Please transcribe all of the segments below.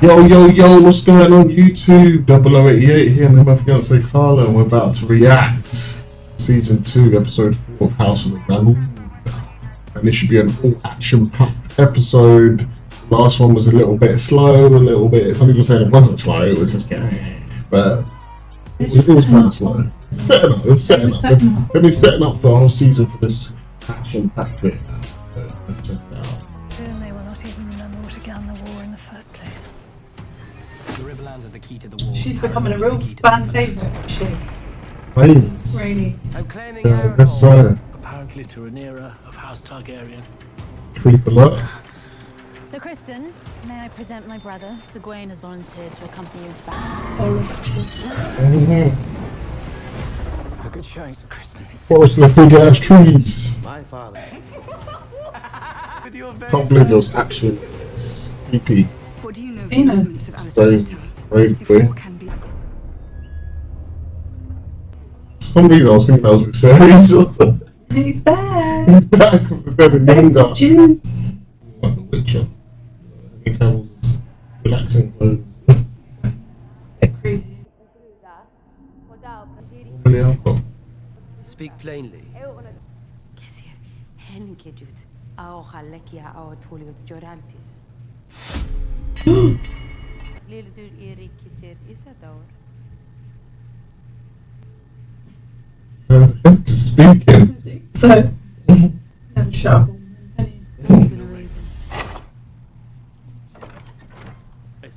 Yo, what's going on YouTube? 0088 here, and my fiance Carla, and we're about to react Season 2, Episode 4 of House of the Dragon. And this should be an all-action-packed episode. Last one was a little bit slow, some people saying it wasn't slow, it was just but it was kind of slow. It was setting up. They've been setting up for a whole season for this action-packed bit. Check it out. Soon they will not even remember what began the war in the first place. The Riverlands are the key to the war. She's becoming a real fan favourite, she. Rhaenys. Yeah, I guess so. Apparently to Rhaenyra of House Targaryen. Creep a lot. So Kristen, may I present my brother? Sir Gawain has volunteered to accompany you to battle. A good showing, Sir Kristen. Forest of the big ass trees. My father. Can't believe it was actually EP. What do you know? Venus. Brave boy. For some reason I was thinking that was Viserys. He's back. He's back with the dead and younger. Cheers. Like the Witcher. He comes relaxing clothes. Crazy. Speak plainly. Just speaking. So, never shut up.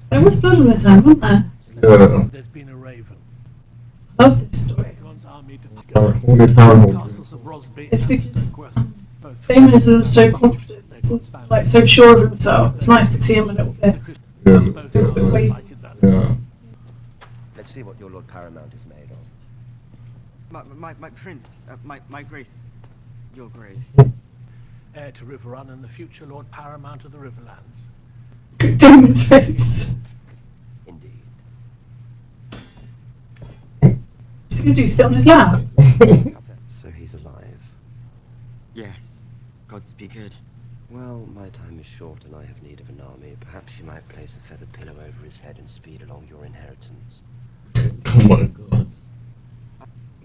There was blood on his hand, wasn't there? Yeah. There's been a raven. Love this story. Wanted Harrenhal. It's because Famous is so confident, like so sure of himself. It's nice to see him a little bit. Yeah. Let's see what your Lord Paramount is made of. My prince, my grace, your grace. Heir to Riverrun and the future Lord Paramount of the Riverlands. Doing his face. Indeed. What's he gonna do? Sit on his lap? So he's alive. Yes, gods be good. Well, my time is short and I have need of an army. Perhaps you might place a feather pillow over his head and speed along your inheritance. Oh my god.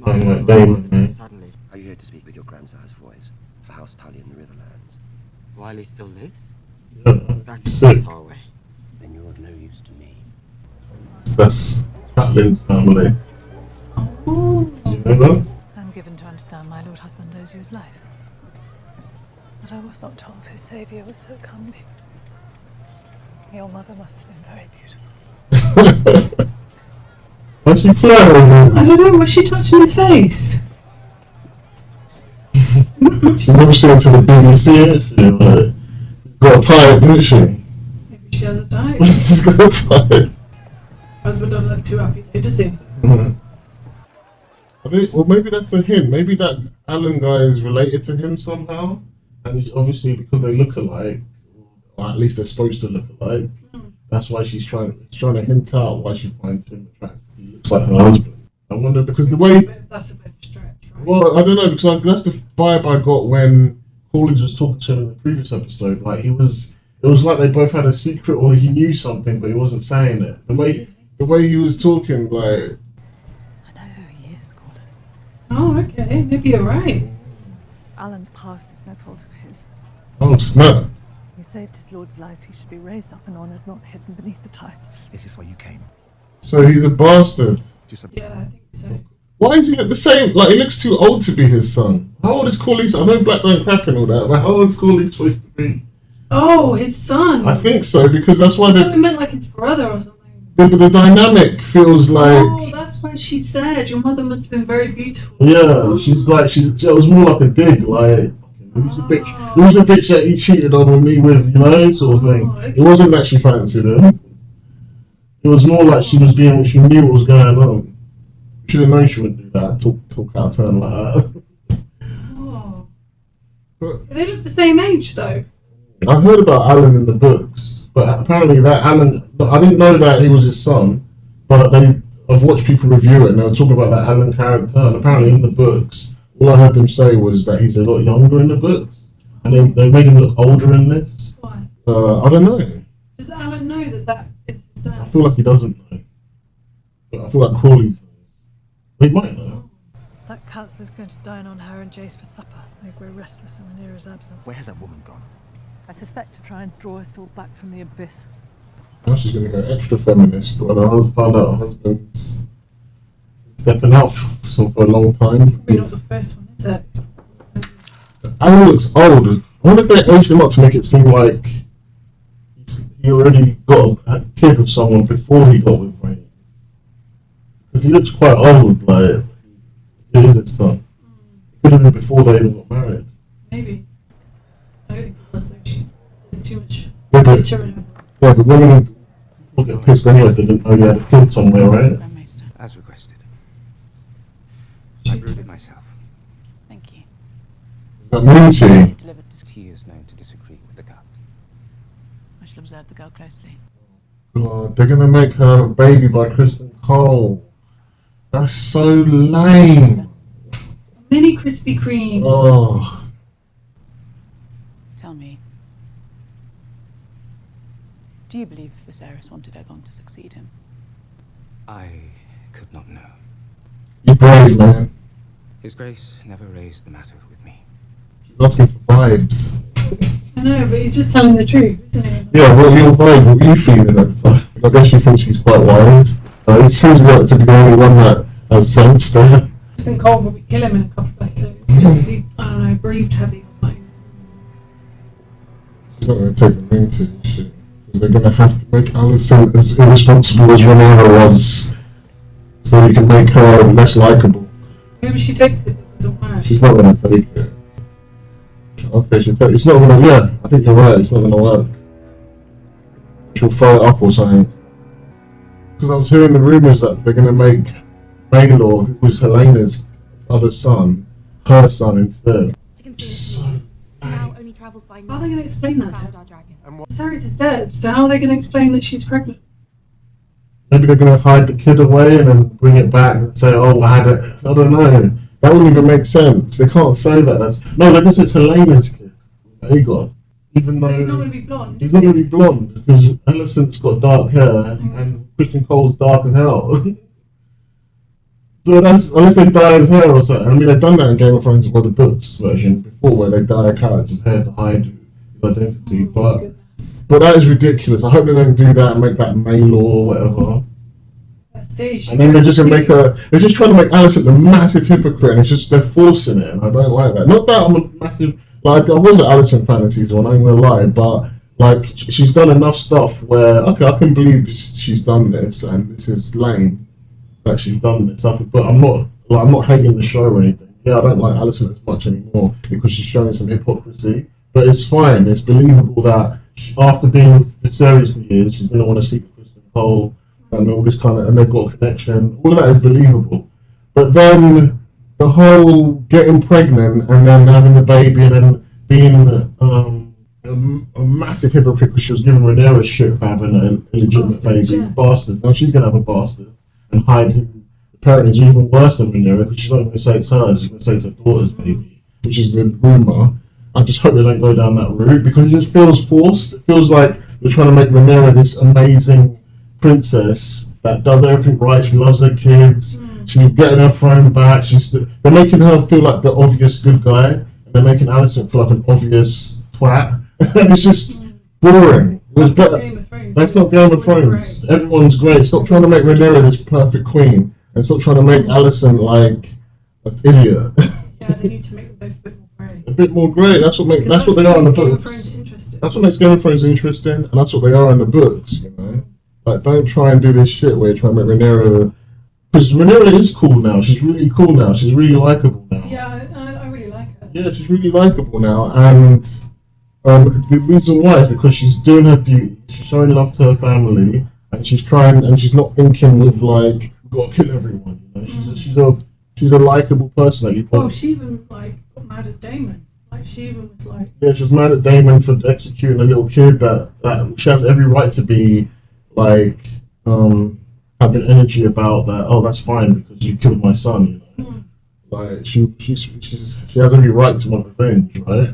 I'm like baby. Suddenly, Are you here to speak with your grandsire's voice for House Tully in the Riverlands? while he still lives? Yeah. That's Sick. far away. Then you're of no use to me. That's Catelyn's family. Oh. Do you know that? I'm given to understand my lord husband owes you his life. But I was not told his saviour was so comely. Your mother must have been very beautiful. Why's she flirting with him? I don't know. Was she touching his face? She's obviously into the BBC, ain't she? Like, got a type, isn't she? Maybe she has a type. She's got a type. Husband doesn't look too happy though, does he? I think, well, maybe that's a hint.Maybe that Alan guy is related to him somehow, and he's obviously because they look alike, or at least they're supposed to look alike. That's why she's trying to hint out why she finds him attractive. He looks like her husband. I wonder because the way. That's a bit of a stretch, right? Well, I don't know because that's the vibe I got when Coolidge was talking to him in the previous episode. Like it was like they both had a secret, or he knew something, but he wasn't saying it. The way he was talking, like. I know who he is, Corliss. Oh, okay. Maybe you're right. Alan's past is no fault of his. Oh snap! He saved his lord's life. He should be raised up and honoured, not hidden beneath the tides. Is this why you came? So he's a bastard. Yeah, I think so. Why is he look the same? Like he looks too old to be his son. How old is Corlys? I know Black don't crack and all that, but how old is Corlys supposed to be? Oh, his son. I think so because that's why I thought they. it meant like his brother or something. But the dynamic feels like. Oh, that's why she said your mother must have been very beautiful. Yeah, she's like it was more like a dig, like who's the bitch that he cheated on me with, you know, sort of thing. Okay. It wasn't that she fancied him. It was more like she knew what was going on. She didn't know she wouldn't do that. Talk out of turn like that. Oh. But They look the same age though. I heard about Alan in the books, but apparently that Alan, I didn't know that he was his son, but I've watched people review it and they were talking about that Alan character, and apparently in the books, all I heard them say was that he's a lot younger in the books, and they made him look older in this. Why? I don't know. Does Alan know that is his understand. I feel like he doesn't know. But I feel like Crawley knows. He might know. That counselor's going to dine on her and Jace for supper. They grow restless in Rhaenyra's absence. Where has that woman gone? I suspect to try and draw us all back from the abyss. Now she's going to go extra feminist when her husband found out her husband's stepping out for a long time. Probably not the first one, is it? Alan looks old. I wonder if they aged him up to make it seem like he already got a kid with someone before he got with Rhaenyra. Because he looks quite old, like he is his son. It could have been before they even got married. Maybe. I don't think it was though. There's too much Yeah, but, data in her. yeah, but women will get pissed anyway if they didn't know you had a kid somewhere, right? As requested. I She's- brewed it myself. Thank you. Is that mean to you? Delivered. He is known to disagree with the gut. I shall observe the girl closely. God, they're gonna make her a baby by Kristen Cole. That's so lame. Mini Krispy Kreme. Oh, Tell me, do you believe Viserys wanted Aegon to succeed him? I could not know. you're brave, man. His Grace never raised the matter with me. She's asking for vibes. I know, but he's just telling the truth, isn't he? Yeah, what are your vibe? What are you feeling at the time? I guess she thinks he's quite wise. It seems like to be the only one that has sense there. Kristen Cole will probably kill him in a couple of episodes. Just 'cause he, I don't know, breathed heavy. Like, She's not going to take the ring to shit. Because they're going to have to make Alicent as irresponsible as Rhaenyra was. So you can make her less likeable. maybe she takes it, it doesn't work. She's not going to take it. Okay, she'll take it. It's not going to, yeah, I think you're right, it's not going to work. She'll throw it up or something. Because I was hearing the rumours that they're going to make Baelor, who was Helena's other son, her son instead. Now only travels by How are they going to explain that? found our dragon. Viserys is dead, so how are they going to explain that she's pregnant? Maybe they're going to hide the kid away and then bring it back and say, oh, I had it. I don't know. That wouldn't even make sense. They can't say that. No, they're going to say it's Helena's kid. Aegon. Even though He's not going to be blonde. he's not going to be blonde because Alicent's got dark hair and Kristen Cole's dark as hell. So that's, unless they dye his hair or something. I mean, they've done that in Game of Thrones or the books version before, where they dye a character's hair to hide his identity. But that is ridiculous. I hope they don't do that and make that Maelor or whatever. And then they're just gonna make her. They're just trying to make Alicent the massive hypocrite, and it's just they're forcing it, and I don't like that. Not that I'm a massive like I was an Alicent fan this season, I'm not gonna lie, but like she's done enough stuff where okay, I can believe she's done this, and this is lame that she's done this. But I'm not hating the show or anything. Yeah, I don't like Alicent as much anymore because she's showing some hypocrisy. But it's fine. It's believable that after being with Viserys for years, she's gonna want to sleep with Kristen Cole. And all this kind of, and they've got a connection. All of that is believable, but then the whole getting pregnant and then having the baby and then being a massive hypocrite because she was giving Rhaenyra shit for having an illegitimate baby, yeah. bastard. Now she's gonna have a bastard and hide him. Apparently, it's even worse than Rhaenyra because she's not going to say it's hers. She's going to say it's her daughter's baby, which is the rumor. I just hope they don't go down that route because it just feels forced. It feels like you're trying to make Rhaenyra this amazing princess that does everything right. She loves her kids. She's getting her throne back. They're making her feel like the obvious good guy, and they're making Alicent feel like an obvious twat. And it's just boring. That's not Game of Thrones. That's not Game of Thrones. Everyone's great. Stop trying to make Rhaenyra this perfect queen, and stop trying to make Alicent like an idiot. Yeah, they need to make them both a bit more grey. A bit more great. That's what they are in the books. That's what makes Game of Thrones interesting, and that's what they are in the books. You know. Like, don't try and do this shit where you're trying to make Rhaenyra... Because Rhaenyra is cool now. She's really cool now. She's really likeable now. Yeah, I really like her. Yeah, she's really likeable now. And the reason why is because she's doing her duty. She's showing love to her family. And she's trying... And she's not thinking with, like, we've got to kill everyone. You know? She's a likeable person that you Oh, she even, like, got mad at Daemon. Like, she even was like... Yeah, she was mad at Daemon for executing a little kid that she has every right to be... like having energy about that. Oh, that's fine because you killed my son. You know? Like she has every right to want revenge, right?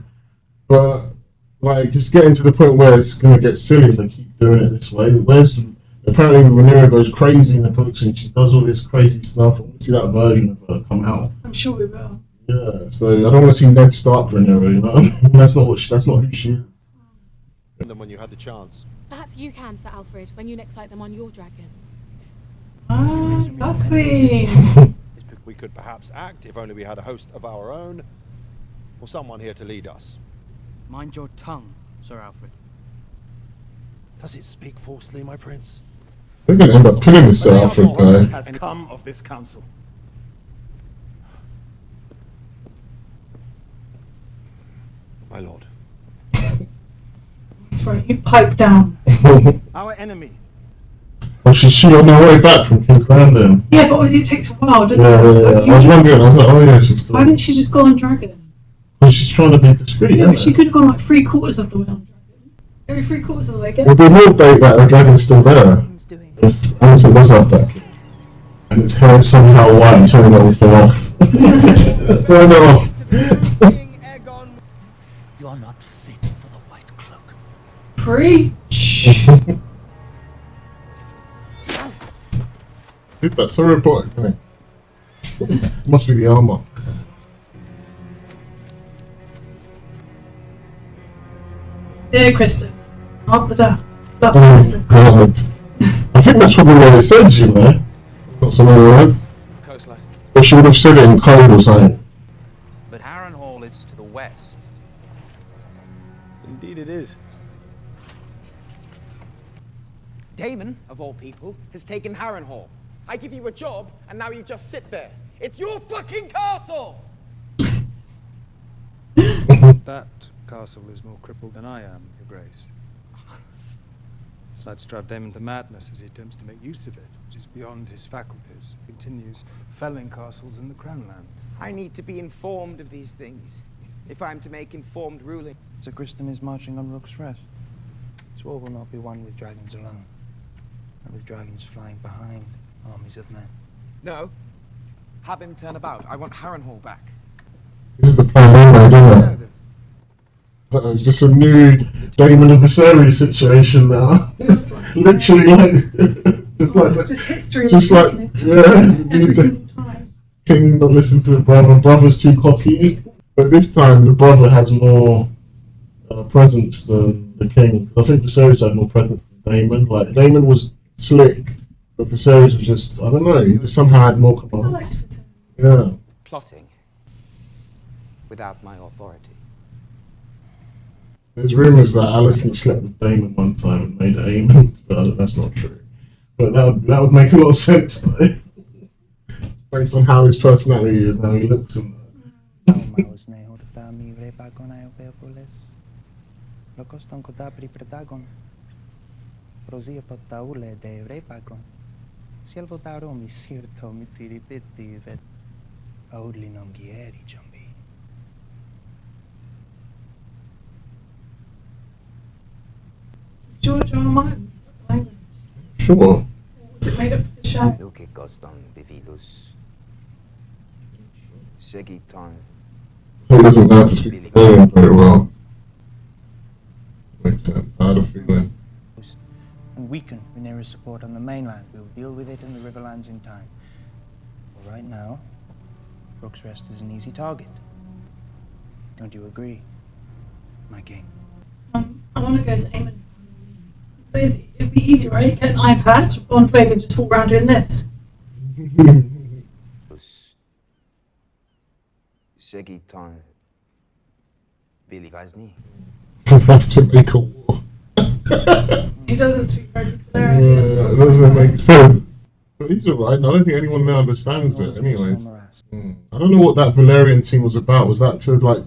But like it's getting to the point where it's gonna get silly if they keep doing it this way. Where's Apparently, Rhaenyra goes crazy in the books and she does all this crazy stuff. I want to see that version of her come out. I'm sure we will. Yeah, so I don't want to see Ned Stark Rhaenyra, you know? That's not who she is. Them when you had the chance. Perhaps you can, Sir Alfred, when you next light them on your dragon. Ah, that's Queen. We could perhaps act if only we had a host of our own, or someone here to lead us. Mind your tongue, Sir Alfred. Does it speak falsely, my prince? They're going to end up killing this Sir Alfred guy. Has come of this council. My lord. That's right, you pipe down. Our enemy. Well, she's on her way back from King's Landing. Yeah, but obviously it takes a while, doesn't Yeah. it? I was wondering, I was like, oh yeah, she's still... Why didn't she just go on dragon? Well, she's trying to be discreet, Yeah, isn't but she it? could have gone like 3/4 of the way on dragon. Every 3/4 of the way, There'll be more bait that the dragon's still there. If Alicent was up back. And its hair somehow white and turning it all fall off. Turn it off. You're not fit for the white cloak. Preach. Dude, that's so robotic, isn't it? Must be the armor. Yeah, Kristen. Up the duck. Love Oh, Alicent. God. I think that's probably why they said, you know. Not some other words. Coastline. Or she would have said it in code or something. But Harrenhal is to the west. Indeed it is. Damon, of all people, has taken Harrenhal. I give you a job, and now you just sit there. It's your fucking castle! That castle is more crippled than I am, Your Grace. Decides to drive Damon to madness as he attempts to make use of it, which is beyond his faculties. He continues felling castles in the Crown Lands. I need to be informed of these things, if I am to make informed ruling. Sir Kristen is marching on Rook's Rest. This war will not be won with dragons alone, but with dragons flying behind armies of men. No. Have him turn about. I want Harrenhal back. This is the plan anyway, isn't it? Uh-oh, is this a new Daemon and Viserys situation now? Literally, like, Just history. just like, Every single time. King not listen to the brother, brother's too cocky. But this time, the brother has more presence than the king. Because I think Viserys had more presence than Daemon. Like, Daemon was slick, but Viserys was just, I don't know, he just somehow had more I command. liked Viserys. Yeah. Plotting without my authority. There's rumours that Alicent slept with Daemon one time and made Aemon, but that's not true. But that would make a lot of sense, though. Based on how his personality is, how he looks and George R. R. Martin. Language. Sure. Was it made up for the show? Luke Goston Vividus. Segiton. He doesn't know how to speak Italian very well. Makes sense. I had a feeling. And weaken Rhaenyra's support on the mainland. We'll deal with it in the Riverlands in time. But right now, Rook's Rest is an easy target. Don't you agree, my king? I want to go as Aemon. It'd be easy, right? Get an iPad, one plague, and just walk around doing this. Segiton. Billy Vazni. Have to make a war. He doesn't speak very good Yeah, it doesn't make sense. But he's alright. I don't think anyone there understands it, anyways. I don't know what that Valerian scene was about. Was that to like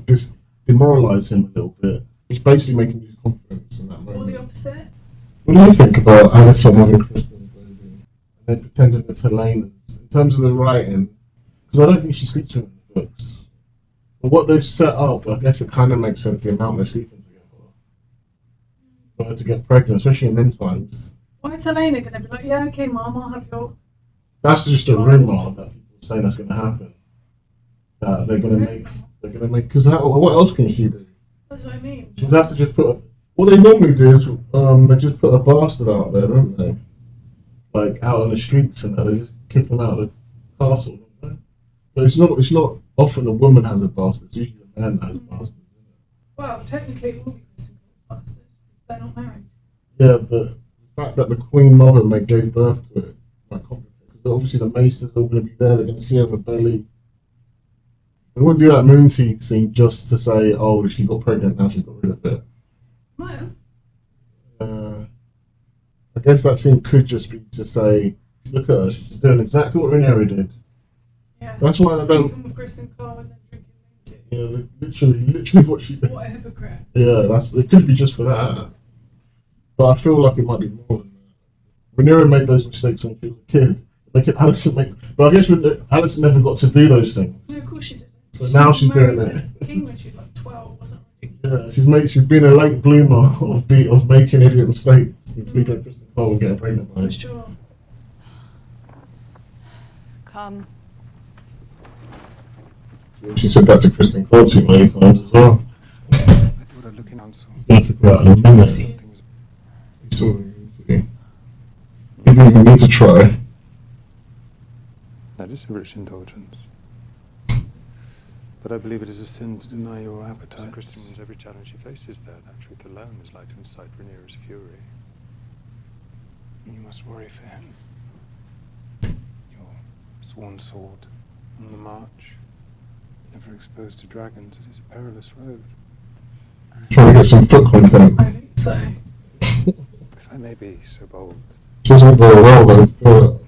demoralize him a little bit? He's basically making his confidence in that Or moment. the opposite. What do you think about Alicent having Kristen baby? And then pretending it's Helena's? In terms of the writing, because I don't think she sleeps with him in the books. But what they've set up, I guess it kind of makes sense the amount they're sleeping together. For her to get pregnant, especially in them times. Why is Helena going to be like, yeah, okay, Mom, I'll have your... That's just a rumour that people are saying that's going to happen. That they're going to make, because what else can she do? That's what I mean. She'd have to just put, what they normally do is they just put a bastard out there, don't they? like out on the streets and that. They just kick them out of the castle. You know? But it's not often a woman has a bastard. It's usually a man that has a bastard. Well, technically it will be Kristen Cole's bastard. They're not married. Yeah, but the fact that the Queen Mother gave birth to it might complicate because obviously the maesters are all going to be there. They're going to see her belly. They wouldn't do that moon teeth scene just to say, "Oh, she got pregnant. Now she's got rid of it." Might have. I guess that scene could just be to say, "Look at her. She's doing exactly what Rhaenyra did." Yeah. That's why I don't. With Kristen Cole and then drinking moon tea. Yeah, literally what she did. What a hypocrite. Yeah, it could be just for that. But I feel like it might be more than that. Rhaenyra made those mistakes when she was a kid. Alicent but I guess Alicent never got to do those things. No, of course she did. So now she's doing it. King when she was like 12, wasn't it? Yeah, she's been a late bloomer of making idiot mistakes and sleeping with Kristen Cole and getting pregnant by For it. sure. Come. She said that to Kristen Cole too many times as well. I thought I'd look in council. Gonna figure out in a minute. You didn't even need to try. That is a rich indulgence. But I believe it is a sin to deny your appetite. Kristen wins every challenge she faces there. That truth alone is like to incite Rhaenyra's fury. You must worry for him. Your sworn sword on the march. Never exposed to dragons, it is a perilous road. Trying to get some foot content. I think so. If I may be so bold. She doesn't very well though to do it.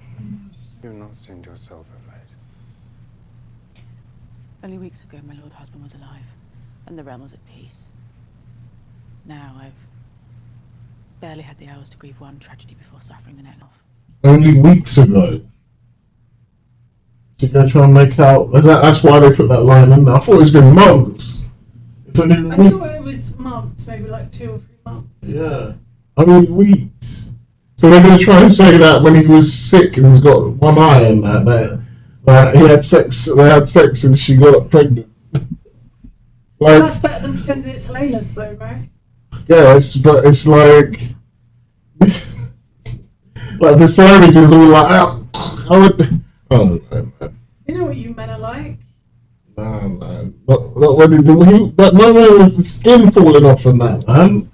You have not seemed yourself of late. Only weeks ago, my lord husband was alive, and the realm was at peace. Now I've barely had the hours to grieve one tragedy before suffering the next. Only weeks ago. So you're going to try and make out. That's why they put that line in there. I thought it's been months. It's only I weeks. thought it was months, maybe like 2 or 3 months. Yeah. I mean, weeks. So they're going to try and say that when he was sick and he's got one eye and that he had sex, they had sex and she got pregnant. Well, that's better than pretending it's Helena's though, right? Yes, but it's like Viserys is all like, oh man. You know what you men are like. Nah, man. Not when that man with the skin falling off and that, man.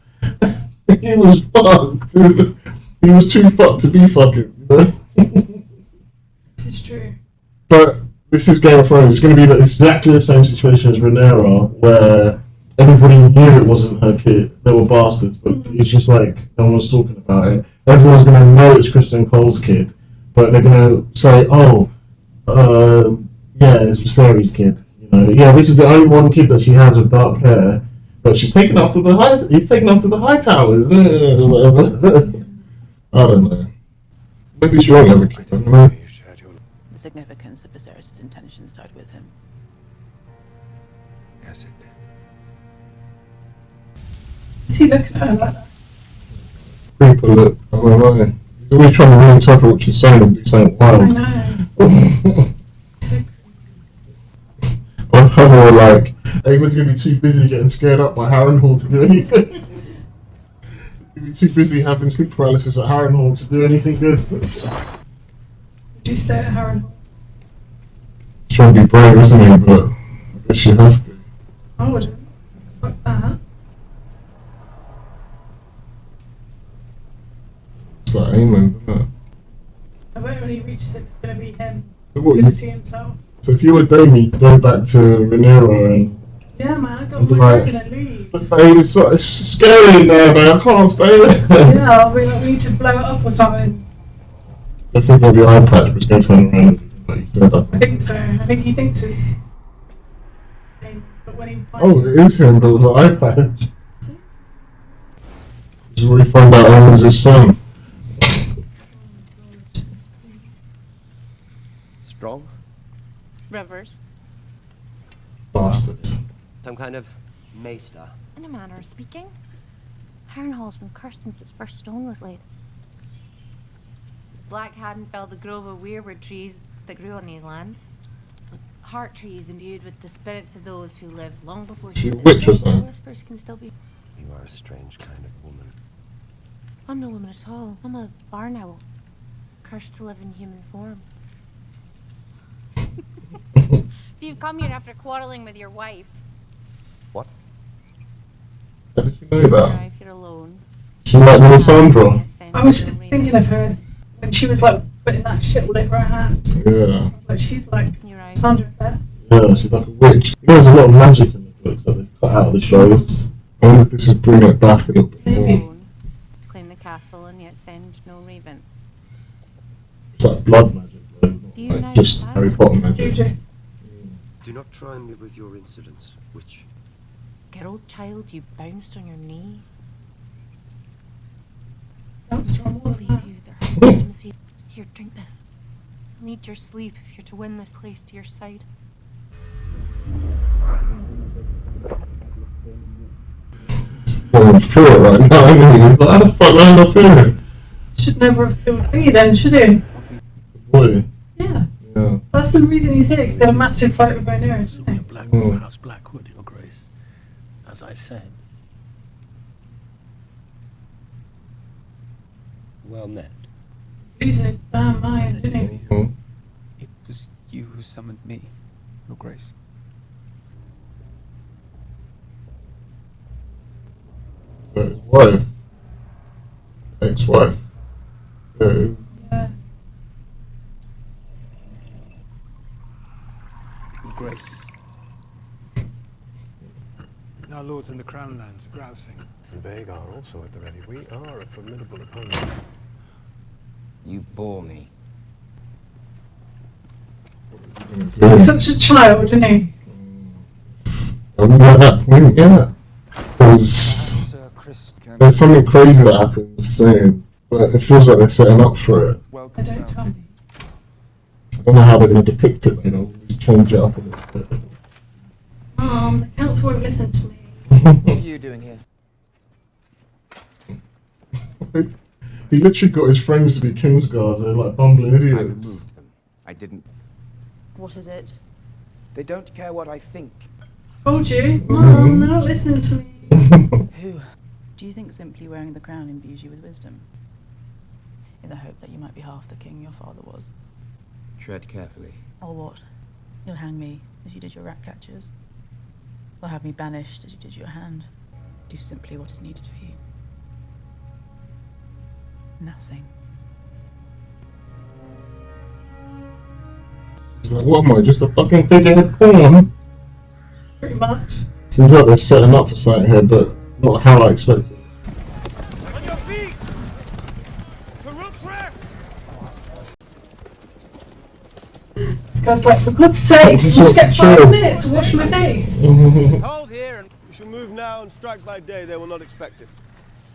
He was fucked. He was too fucked to be fucking, you know? It's true. But this is Game of Thrones. It's going to be exactly the same situation as Rhaenyra, where everybody knew it wasn't her kid. They were bastards, but it's just like no one's talking about it. Everyone's going to know it's Kristen Cole's kid, but they're going to say, "Oh, yeah, it's Viserys' kid." You know, yeah, this is the only one kid that she has with dark hair, but she's taken after the high. He's taken after the high towers, or whatever. I don't know. Maybe she won't have a kid. I don't know. The significance of Viserys' intentions died with him. Yes, it did. Is he looking at her like that? Creeper look. I don't know. He's always trying to reinterpret what she's saying and do something wild. I know. So Or her like, Aegon's going to be too busy getting scared up by Harrenhal to do anything. He'll be too busy having sleep paralysis at Harrenhal to do anything good. would you stay at Harrenhal? He's trying to be brave, isn't he? But I guess you have to. I wouldn't. Fuck that. It's like Aemon, isn't it? I bet when he reaches it, it's going to be him. So He's what, going to see himself. So if you were Dany, you'd go back to Rhaenyra and Yeah, man, I got And my like- dragon and leave. Hey, it's scary in there, man. I can't stay there. Yeah, I'll be like, we need to blow it up or something. I think of the eye patch, but it's going to turn around and like you said, I I think. think so. I think he thinks it's him, but when he finds Oh, it is him, but with the eye patch. This is where we find out Aemon's his son. Strong? Rivers. Bastard. Some kind of maester? In a manner of speaking, Harrenhal's been cursed since its first stone was laid. Black hadn't felled the grove of weirwood trees that grew on these lands. Heart trees imbued with the spirits of those who lived long before She a lived. witch or something? Whispers can still be. You are a strange kind of woman. I'm no woman at all. I'm a barn owl. cursed to live in human form. So you've come here after quarreling with your wife. What? How did you know that? If you're alone. She like Melisandre. I was thinking of her when she was like putting that shit all over her hands. Yeah. Like she's like Sandra there. Yeah, she's like a witch. There's a lot of magic in the books that they've cut out of the shows. I wonder if this is bringing it back a little bit more. Claim the castle and yet send no ravens. It's like blood magic, though. Do you Like know just that? Harry Potter magic. Do not try me with your insolence, witch. Girl, child, you bounced on your knee. That's from all of Please that. you, their intimacy. Here, drink this. You'll need your sleep if you're to win this place to your side. Going through it right now, isn't he? How the fuck land up here? Should never have killed me then, should he? Boy. Yeah. Yeah. That's the reason he's here, because they had a massive fight with Rhaenyra, didn't they? Blackwood, House Blackwood, Your Grace. As I said. Well met. Losing his damn mind, didn't he? It was you who summoned me, Your Grace. So his wife. Ex-wife. Yeah. Yeah. Your Grace. Our lords in the Crown Lands are grousing. And Vagar also at the ready. We are a formidable opponent. You bore me. He's such a child, isn't he? Yeah. There's something crazy that happens soon, but it feels like they're setting up for it. I don't tell me. I don't know how they're going to depict it, just change it up a little bit. The council won't listen to me. What are you doing here? He literally got his friends to be Kingsguards, they're like bumbling idiots. I didn't. What is it? They don't care what I think. Told you. Mom, they're not listening to me. Who? Do you think simply wearing the crown imbues you with wisdom? In the hope that you might be half the king your father was? Tread carefully. Or what? You'll hang me as you did your rat catchers? Or have me banished as you did your hand? Do simply what is needed of you. Nothing. He's like, what am I, just a fucking figurehead pawn? Pretty much. Seems like they're setting up for something here, but not how I expected. On your feet! To Rook's rest! This guy's like, for God's sake, you just get 5 minutes to wash my face. Hold here and we shall move now and strike by day. They will not expect it.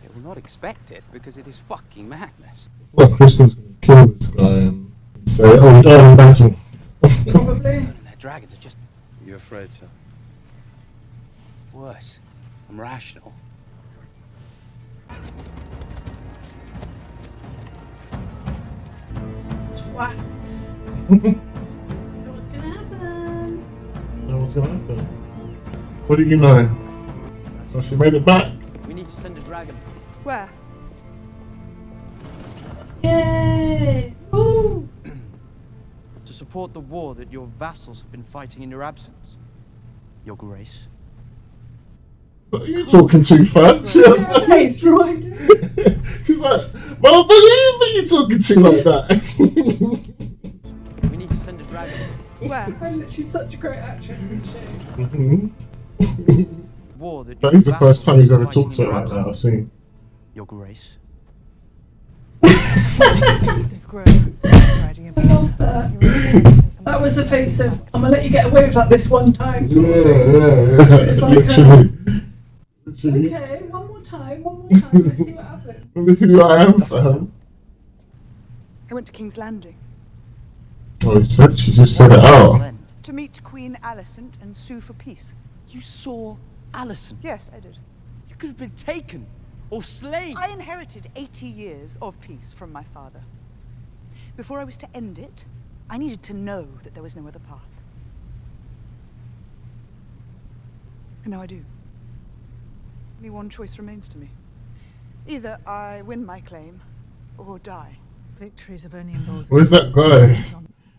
They will not expect it because it is fucking madness. I feel like Kristen's going to kill this guy and say, oh, you died in battle. Probably. Their dragons are just You're afraid, sir? worse. I'm rational. Twats. Know what's gonna happen? What's going to happen? What do you know? Oh, she made it back. We need to send a dragon. Where? Yay! Woo! To support the war that your vassals have been fighting in your absence. Your Grace. Are you talking too fast? Face, right? She's like, well, believe me, you're talking too like that. We need to send a dragon. Where? She's such a great actress, isn't she? War that That is the first time he's ever talked to her like that I've seen. Your Grace. I love that. That was the face of, I'm gonna let you get away with that this one time. Yeah. It's like, Literally. okay, one more time, let's see what happens. Remember who I am, fam? I went to King's Landing Oh, she just said it out. to meet Queen Alicent and sue for peace. You saw Alicent? Yes, I did. You could have been taken or slain. I inherited 80 years of peace from my father. Before I was to end it, I needed to know that there was no other path. And now I do. Only one choice remains to me. Either I win my claim, or die. Victories have only emboldened. Where's that guy?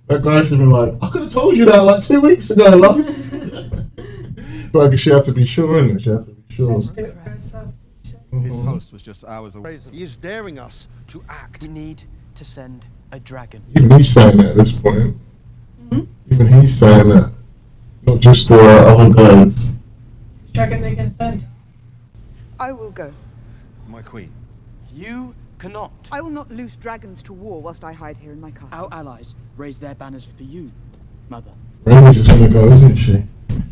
That guy should have been like, I could have told you that like 2 weeks ago, love. But I guess she had to be sure, innit? She had to be sure. His host was just hours away. He is daring us to act. We need to send a dragon. Even he's saying it at this point. Even he's saying it. Not just the other guys. Dragon they can send. I will go. My queen. You cannot. I will not loose dragons to war whilst I hide here in my castle. Our allies raise their banners for you, Mother. Rhaenys is gonna go, isn't she?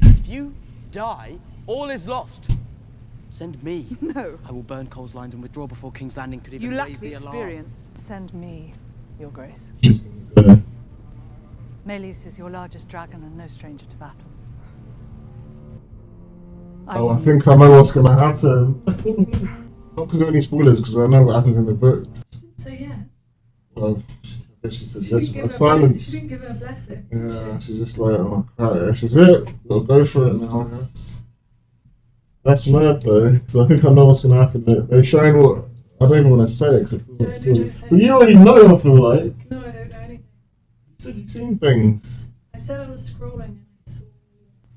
If you die, all is lost. Send me. No. I will burn Cole's lines and withdraw before King's Landing could even You lack raise the the alarm. experience. Send me, Your Grace. Yeah. Melis is your largest dragon and no stranger to battle. Oh, I think I know what's gonna happen. Not because of any spoilers, because I know what happens in the book. So yes. Well, I guess she said She yes didn't for give a her silence. She didn't give her a blessing. Yeah, she's just like, oh crap, this is it. We'll go for it now, I guess. That's mad though, because I think I know what's gonna happen. They're showing what I don't even want to say it, because it doesn't spoil. But you already know, I feel like. No, I don't know anything. You said you've seen things. I said I was scrolling and I saw.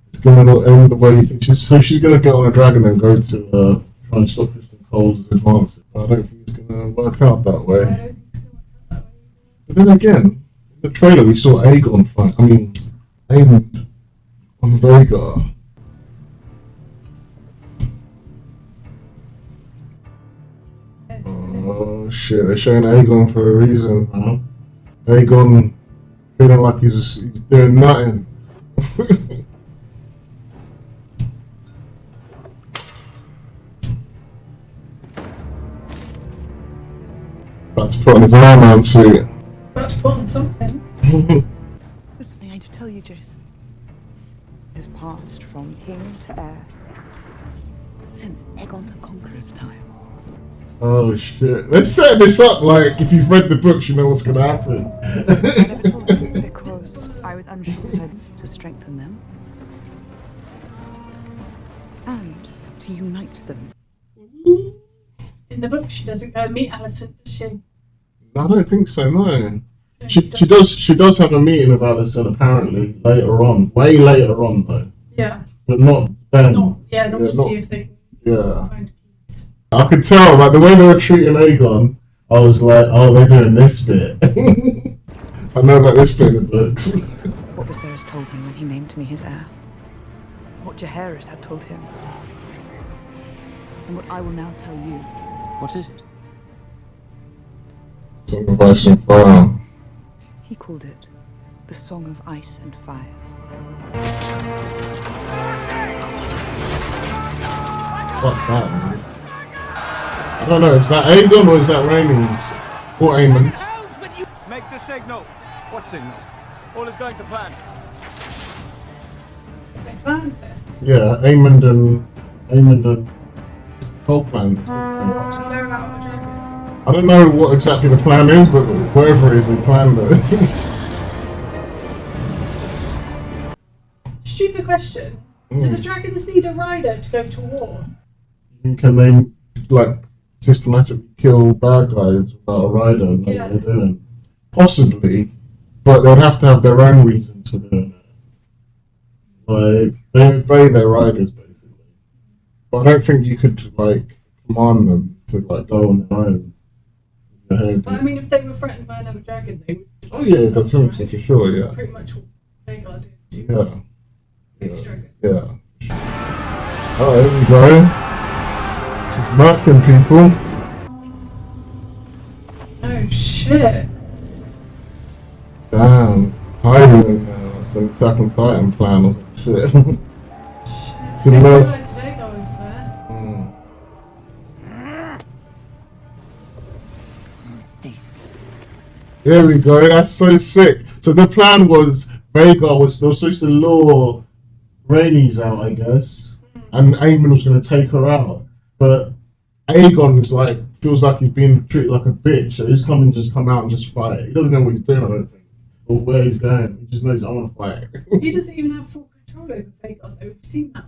It's gonna not end the way you think. She's gonna get on a dragon and go to try and stop Kristen Cole's advances. But I don't think it's gonna work out that way. But then again, in the trailer we saw Aegon fight. I mean, Aemond on Vhagar. Oh shit! They're showing Aegon for a reason, man. Aegon feeling like he's doing nothing. About to put on his Iron Man suit. About to put on something. There's something I need to tell you, Jason. Has passed from king to heir since Aegon the Conqueror's time. Oh shit! Let's set this up like if you've read the books, you know what's gonna happen. Because I was unsure to strengthen them and to unite them. In the book, she doesn't go meet Alicent, does she? I don't think so. No, she does have a meeting with Alicent apparently later on, way later on though. Yeah. But not then. Not to see if they. Yeah. I could tell, like the way they were treating Aegon, I was like, oh, they're doing this bit. I know about this bit in the books. What Viserys told me when he named me his heir. What Jaehaerys had told him. And what I will now tell you. What is it? Song of Ice and Fire. He called it the Song of Ice and Fire. Fuck that, man. I don't know, is that Aegon or is that Rhaenys? Or Aemond? Make the signal. What signal? All is going to plan. They planned this. Yeah, Aemond and Cole planned. What to blow out a dragon? I don't know what exactly the plan is, but whatever it is, they planned it. Stupid question. Do the dragons need a rider to go to war? Can they, like, systematically kill bad guys without a rider and know what they're doing? Possibly, but they'd have to have their own reasons for doing it. Like, they obey their riders, basically. But I don't think you could, like, command them to, like, go on their own. But I mean, if they were threatened by another dragon, they would. Oh yeah, that's something for sure, yeah. Pretty much what Vhagar did. Yeah. Next dragon. Yeah. Oh, there we go. She's marking people. Oh shit. Damn. Hiding it's an Attack on Titan plan or some shit. I To didn't know. realise Vhagar was there. There we go, that's so sick. So the plan was Vhagar was supposed to lure Rhaenys out, I guess, and Aemon was going to take her out. But Aegon is like, feels like he's being treated like a bitch, so he's come out and just fight. He doesn't know what he's doing, I don't think, or where he's going. He just knows I want to fight. He doesn't even have full control over Vhagar, though. We've seen that.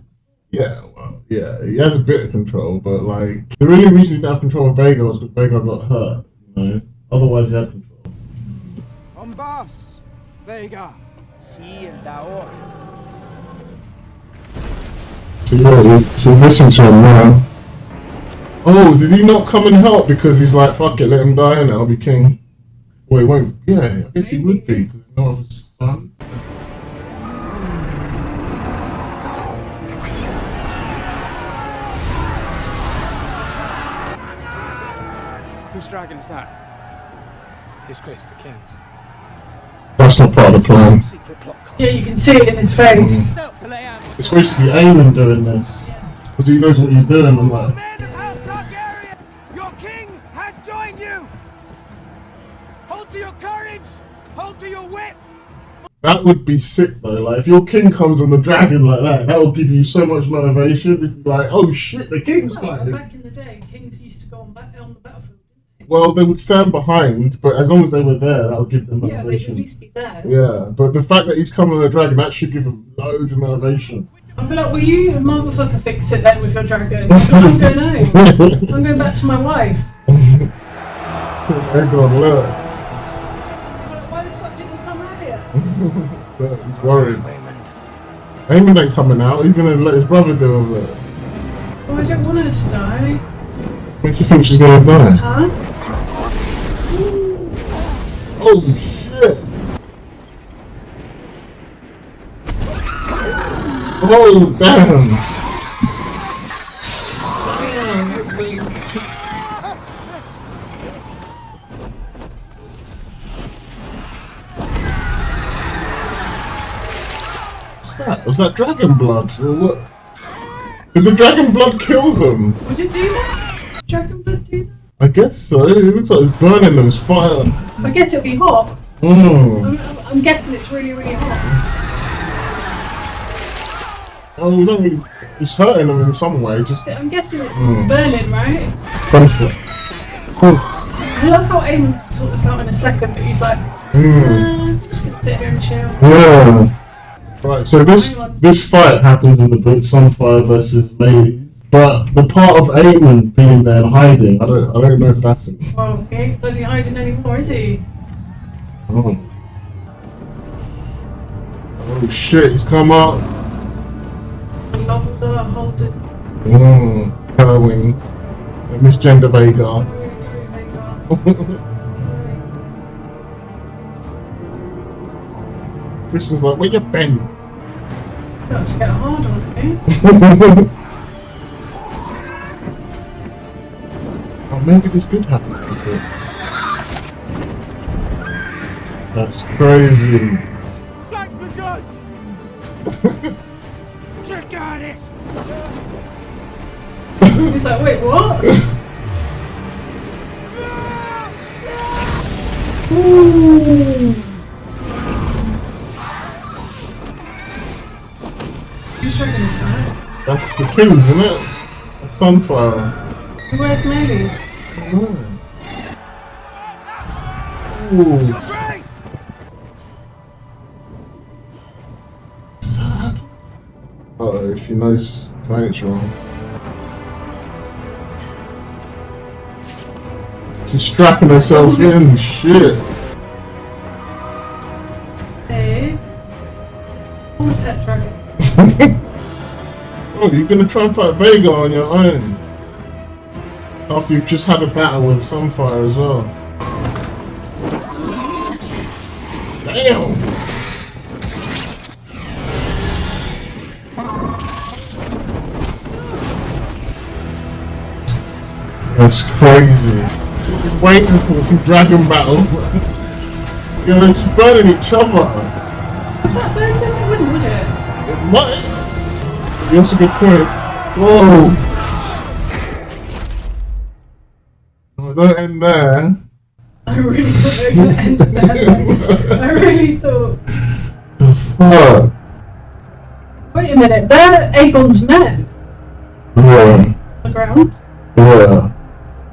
Yeah, well, yeah, he has a bit of control, but like the only reason he didn't have control of Vhagar was because Vhagar got hurt. You know, otherwise he had control. boss, Vega. See el daor. So yeah, she'll listen to him now. Oh, did he not come and help because he's like, fuck it, let him die and I'll be king? Well, he won't. Yeah, I guess he would be because there's no other son. Whose dragon is that? His Grace the King's. That's not part of the plan. Yeah, you can see it in his face. It's supposed to be Aemon doing this because he knows what he's doing and like. Your king has joined you! Hold to your courage! Hold to your wits! That would be sick though. Like if your king comes on the dragon like that will give you so much motivation. If you're like, oh shit, the king's fighting. Back in the day, kings used to go on the battlefield. Well, they would stand behind, but as long as they were there, that would give them Yeah, they'd at motivation. least be there. Yeah, but the fact that he's coming on a dragon, that should give him loads of motivation. I'll be like, will you motherfucker fix it then with your dragon? I'm going home. I'm going back to my wife. They're gonna look. Why the fuck didn't you come earlier? He's worried. Aemon ain't coming out. He's gonna let his brother deal with it. Oh, I don't want her to die. Make you think she's gonna die? Huh? Oh shit! Oh damn! What's that? Was that dragon blood or what? Did the dragon blood kill them? Would it do that? Dragon blood do that? I guess so. It looks like it's burning them. It's fire. I guess it'll be hot. Mm. I'm guessing it's really, really hot. Oh, we don't really. It's hurting them in some way. Just. I'm guessing it's burning, right? Something. I love how Aemon sort this out in a second, but he's like, I'm just gonna sit here and chill. Yeah. Right. So this fight happens in the book Sunfire versus Maisie. But the part of Aemon being there and hiding, I don't know if that's it. Well, he ain't bloody hiding anymore, is he? Oh. Oh shit, he's come up. I love the holes in. Her wing. Miss Gender Vega. Kristen's like, where you been? Got to get hard on me. Oh, maybe this did happen to people. That's crazy. Thank the gods! Dracarys! He's like, wait, what? Ooh. Whose dragon is that? That's the king's, isn't it? That's Sunfire. Where's Mary? Ooh. Uh-oh, she knows something's wrong. She's strapping herself in, shit. Hey. I'm a pet dragon. Oh, you're gonna try and fight Vega on your own. After you've just had a battle with Sunfire as well. Damn! That's crazy. We're waiting for some dragon battle. You know, they're just burning each other. That burn them, it wouldn't, would it? It might. That's a good point. Whoa! Oh, don't end there. I really thought they were going to end there. I really thought. The fuck? Wait a minute, they're Aegon's men. Yeah. On the ground. Yeah.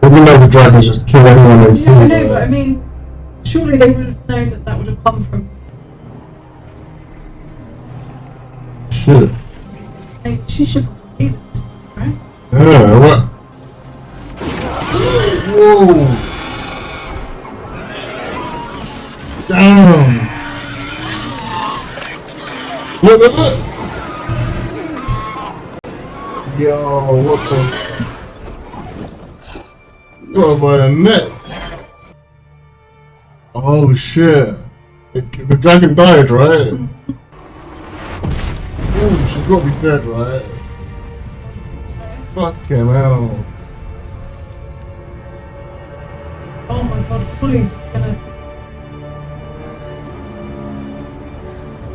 Even though the dragons just kill anyone they see. Yeah, I know, but I mean, surely they would have known that that would have come from. Shit. Like, she should believe it, right? Yeah, what? Whoa! Damn! Look, look, look! Yo, what the? Got by the neck. Oh shit! The dragon died, right? Oh, she's got to be dead, right? Fucking hell! Oh my god, please, it's gonna.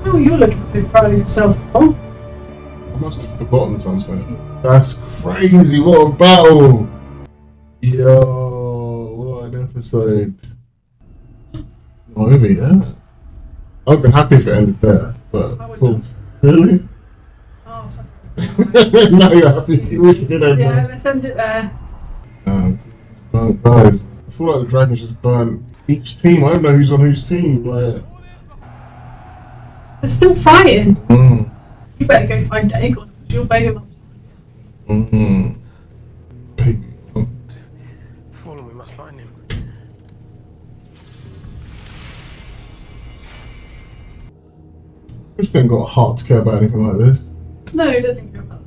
Oh, you're looking so proud of yourself, Paul. I must have forgotten something. That's crazy! What a battle! Yo, what an episode! Oh, maybe, yeah. I'd be happy if it ended there, but cool. Really? Oh, fuck. Now you're happy. You wish it did end Yeah, there. let's end it there. Guys, I feel like the dragons just burnt each team. I don't know who's on whose team. Like, They're still fighting. You better go find Aegon, because you'll baby mum's. Follow, we must find him. Chris ain't got a heart to care about anything like this. No, he doesn't care about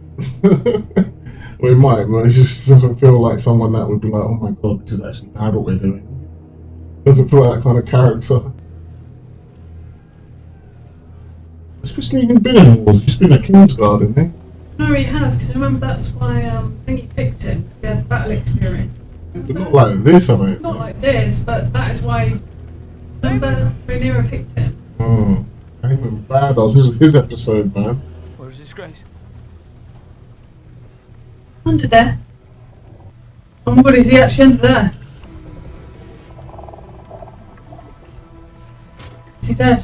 Well, he might, but it just doesn't feel like someone that would be like, oh my god, this is actually bad what we're doing. Doesn't feel like that kind of character. Has Kristen even been in wars? He's been at Kingsguard, hasn't he? No, he has, because remember that's why I think he picked him, because he had battle experience. But not like this, I mean. Not like this, but that is why. Remember, Rhaenyra picked him. Heyman Badass. This was his episode, man. Where's this Grace? Under there. Oh my god, is he actually under there? Is he dead?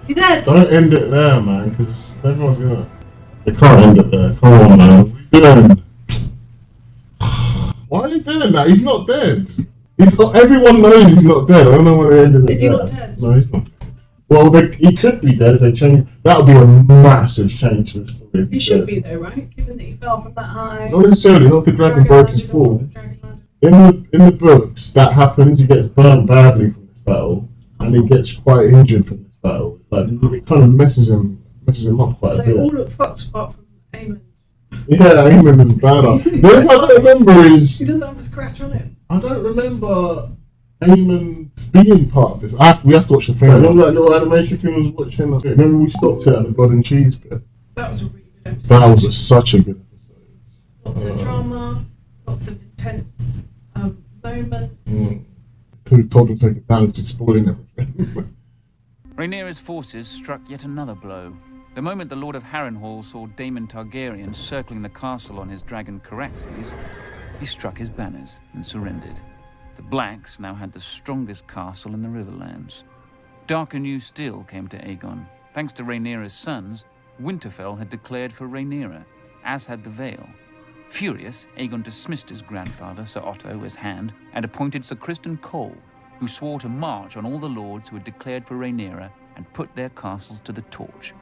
Is he dead? Don't end it there, man, because everyone's gonna. They can't end it there. Come on, man. What are you doing? Why are you doing that? He's not dead. Everyone knows he's not dead. I don't know why they ended it. Is he not dead? No, he's not. Well, he could be dead if they change. That would be a massive change to the story. He should be though, right? Given that he fell from that high. Not necessarily. Not if the dragon broke his fall. In the books, that happens. He gets burned badly from this battle, and he gets quite injured from this battle. Like it kind of messes him up quite a They bit. all look fucked apart from Aemon. Yeah, Aemon is badass. The only thing I don't remember is He doesn't have a scratch on him. I don't remember Aemon being part of this. We have to watch the thing. Remember that little animation film I was watching? Remember we stopped it at the God and Cheese bit? That was a really good episode. That was such a good episode. Lots of drama, lots of intense moments. Who told him to take it down, it's spoiling everything. Rhaenyra's forces struck yet another blow. The moment the Lord of Harrenhal saw Daemon Targaryen circling the castle on his dragon Caraxes, he struck his banners and surrendered. The Blacks now had the strongest castle in the Riverlands. Darker news still came to Aegon. Thanks to Rhaenyra's sons, Winterfell had declared for Rhaenyra, as had the Vale. Furious, Aegon dismissed his grandfather, Sir Otto, as Hand, and appointed Sir Criston Cole, who swore to march on all the lords who had declared for Rhaenyra and put their castles to the torch.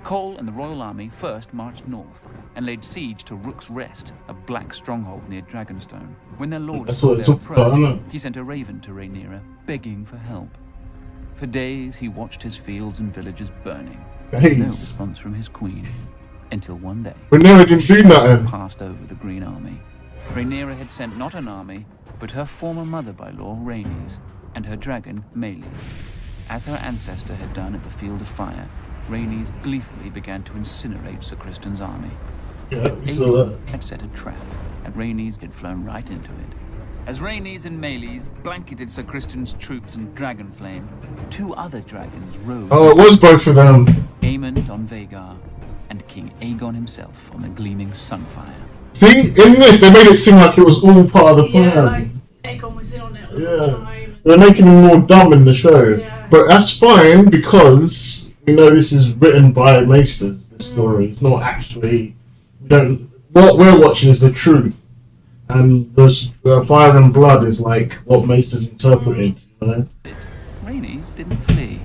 Cole and the royal army first marched north and laid siege to Rook's Rest, a black stronghold near Dragonstone. When their lord saw their approach, he sent a raven to Rhaenyra, begging for help. For days he watched his fields and villages burning. No response from his queen, until one day, Rhaenyra didn't do nothing. Passed over the Green Army. Rhaenyra had sent not an army, but her former mother-by-law, Rhaenys, and her dragon, Meleys. As her ancestor had done at the Field of Fire, Rhaenys gleefully began to incinerate Sir Criston's army. Yeah, we saw that. Had set a trap, and Rhaenys had flown right into it. As Rhaenys and Meleys blanketed Sir Criston's troops in Dragonflame, two other dragons rose. Oh, it was both of them. Aemon on Vhagar, and King Aegon himself on the gleaming Sunfire. See, in this, they made it seem like it was all part of the plan. Yeah, like Aegon was in on it all the time. They're making him more dumb in the show. But that's fine because we know this is written by Maesters, this story. It's not actually... What we're watching is the truth. And the Fire and Blood is like what Maesters interpreted, you know? Rhaenys didn't flee.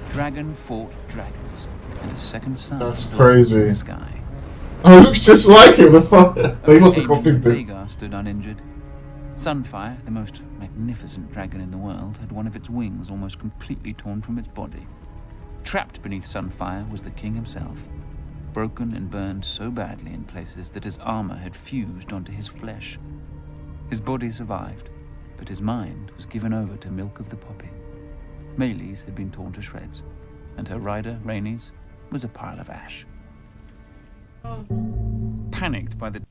Dragon fought dragons, and a second sun That's blossomed crazy. in the sky. Oh, it looks just like it with fire. They must have copied this. Vhagar stood unинjured. Sunfire, the most magnificent dragon in the world, had one of its wings almost completely torn from its body. Trapped beneath Sunfire was the king himself, broken and burned so badly in places that his armor had fused onto his flesh. His body survived, but his mind was given over to milk of the poppy. Maylee's had been torn to shreds, and her rider, Rhaenys, was a pile of ash. Panicked by the...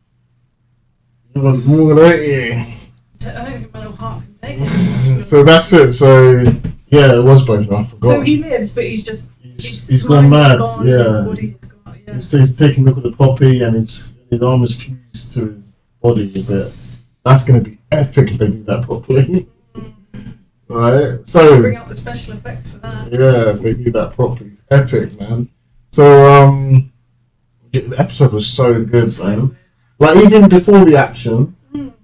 You want more, don't you? I don't think my little heart can take it. So that's it. So yeah, it was both. I forgot. So he lives, but he's just he's gone mad. Gone, yeah. his body is gone, yeah. He's taking a look at the poppy, and his arm is fused to his body a bit. That's going to be epic if they do that properly. Right? So bring out the special effects for that. Yeah, if they do that properly, it's epic, man. So the episode was so good, man. Like even before the action,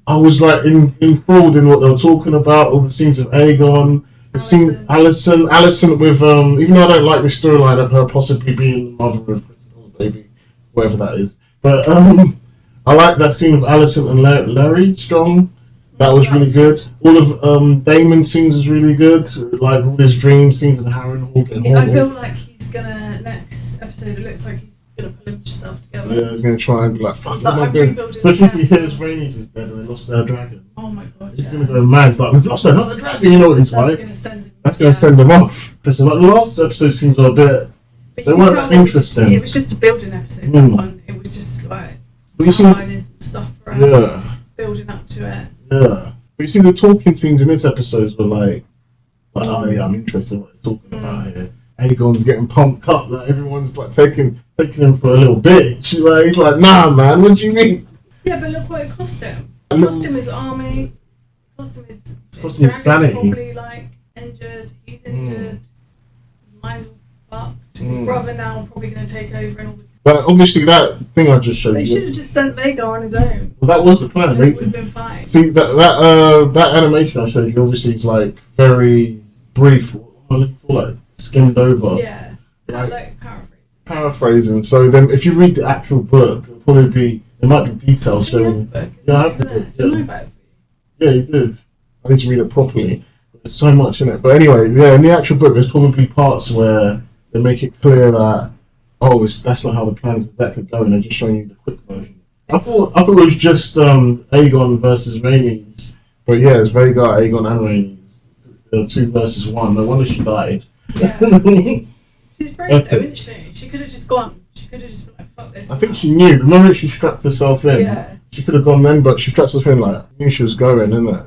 I was like enthralled in what they were talking about. All the scenes with Aegon, the scene Alicent with even though I don't like the storyline of her possibly being the mother of Crystal's baby, whatever that is. But I like that scene with Alicent and Larry Strong. That was really good. All of Damon's scenes was really good. Like all his dream scenes in Harrenhal. I feel like he's gonna next episode. It looks like he's gonna pull himself together. Yeah, he's gonna try and be like, fuck, He's what am like, I doing? rebuilding Especially if the he hears Rhaenys is dead and they lost their dragon. Oh my god. He's gonna go mad. It's like, we've lost another dragon. You know what he's like? That's gonna send him off. Because like the last episode seems a bit. They weren't that interesting. It was just a building episode. One. It was just like but you outlining some stuff for us, building up to it. Yeah. But you see, the talking scenes in this episode were like oh yeah, I'm interested in what they're talking about here. Aegon's getting pumped up, like everyone's like taking him for a little bitch. He's like, nah, man, what do you mean? Yeah, but look what it cost him. It cost him his army. It cost him his sanity. dragon's probably like injured. He's injured. Mind fucked. His brother now probably going to take over and all. But obviously, that thing I just showed They you. should have just sent Vhagar on his own. Well, that was the plan. It would have been fine. See that animation I showed you. Obviously, it's like very brief. What am I looking for? Like skimmed over. Yeah. Like paraphrasing. So then, if you read the actual book, it'll probably be there might be details showing. Yeah, I have the book. Yeah, you did. I need to read it properly. There's so much in it. But anyway, yeah, in the actual book, there's probably parts where they make it clear that that's not how the plan's exactly going. They're just showing you the quick version. I thought it was just Aegon versus Rhaenys, but yeah, it's Vhagar, Aegon, and Rhaenys. 2 versus 1. No wonder she died. Yeah. She's brave though, isn't she? She could have just gone. She could have just been like, fuck this. I think she knew the moment she strapped herself in. She could have gone then, but she strapped herself in like knew she was going, isn't it?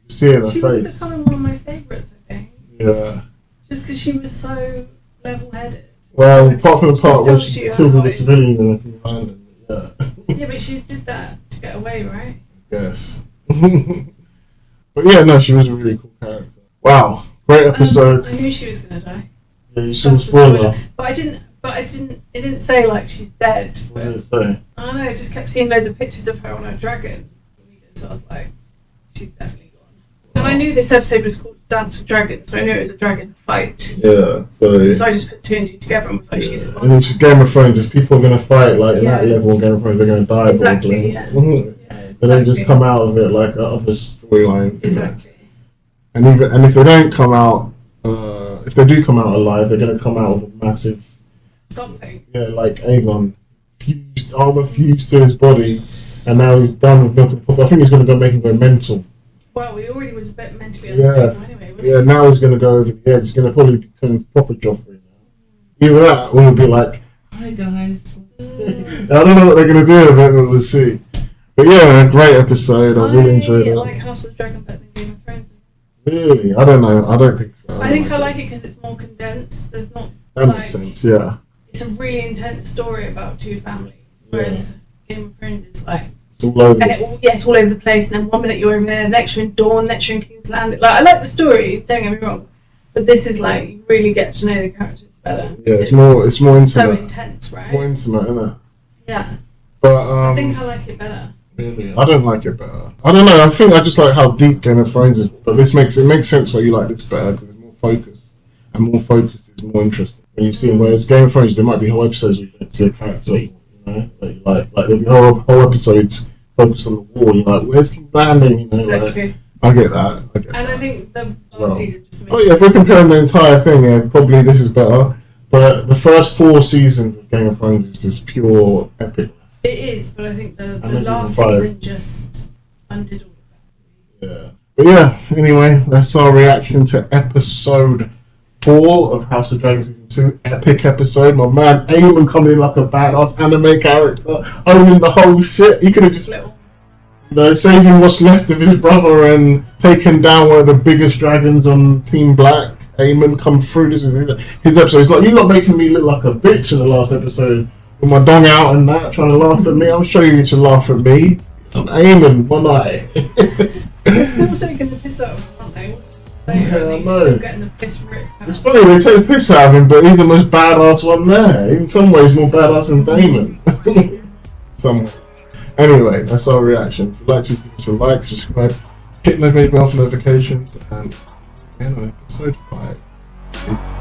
You see it in her she face. was becoming one of my favourites, I think. Yeah. Just because she was so level-headed. Well, apart from the part where she you killed all how the civilians and everything behind them, yeah. Yeah, but she did that to get away, right? Yes. But yeah, no, she was a really cool character. Wow, great episode. I knew she was gonna die. Yeah, you saw the spoiler. But I didn't. It didn't say like she's dead. What did it say? I don't know. I just kept seeing loads of pictures of her on her dragon. So I was like, she's definitely gone. And I knew this episode was called Dance of Dragons, so I knew it was a dragon fight. Yeah. So I just put 2 and 2 together and was like, she's gone. And it's just Game of Thrones. If people are gonna fight like in that level of Game of Thrones, they're gonna die. Exactly. Probably. They don't just come out of it like other storylines. Exactly. And if they don't come out, if they do come out alive, they're gonna come out with a massive something. Yeah, like Aegon, armor fused to his body, and now he's done with milking the puppy. I think he's gonna go make him go mental. Well, he already was a bit mentally unstable anyway. Yeah, now he's gonna go over the edge. He's gonna probably turn into proper Joffrey now. Either that, or he'll be like, "Hi guys." I don't know what they're gonna do with it, but we'll see. But yeah, great episode. I really enjoyed it. I like House of the Dragon better than Game of Thrones. Really? I don't know. I don't think so. I think I like it because it's more condensed. There's not. That makes sense. Yeah. It's a really intense story about 2 families, whereas Game of Thrones is like. It's all over. It's all over the place. And then 1 minute you're over there, next you're in Dawn, next you're in King's Landing. Like I like the stories. Don't get me wrong, but this is like you really get to know the characters better. Yeah, it's more intimate. So intense, right? It's more intimate, isn't it? Yeah. But I think I like it better. Really, I don't like it better. I don't know. I think I just like how deep Game of Thrones is, but this makes sense why you like this better because it's more focused, and more focused is more interesting. When you see them, whereas Game of Thrones, there might be whole episodes where you don't see a character, you know, like there'll be whole episodes focused on the war. You're like, where's King's Landing? You know, Exactly. like, I get that. And I think the last season just made if we're comparing the entire thing, yeah, probably this is better. But the first 4 seasons of Game of Thrones is just pure epic. It is, but I think the then last season 5. season just undid all of that. Yeah. But yeah, anyway, that's our reaction to episode 4 of House of Dragons season 2. Epic episode. My man Aemon coming in like a badass anime character, owning the whole shit. He could have just, saving what's left of his brother and taken down one of the biggest dragons on Team Black. Aemon come through. This is his episode. It's like, you're not making me look like a bitch in the last episode with my dong out and that, trying to laugh at me. I'm showing you to laugh at me. I'm Aemon, one eye. They're still taking the piss out of him, aren't they? He's still getting the piss ripped out. It's funny, they take the piss out of him, but he's the most badass one there. In some ways, more badass than Daemon. Some way. Anyway, that's our reaction. If you'd like to give us a like, subscribe, hit the bell for notifications, and end on episode 5.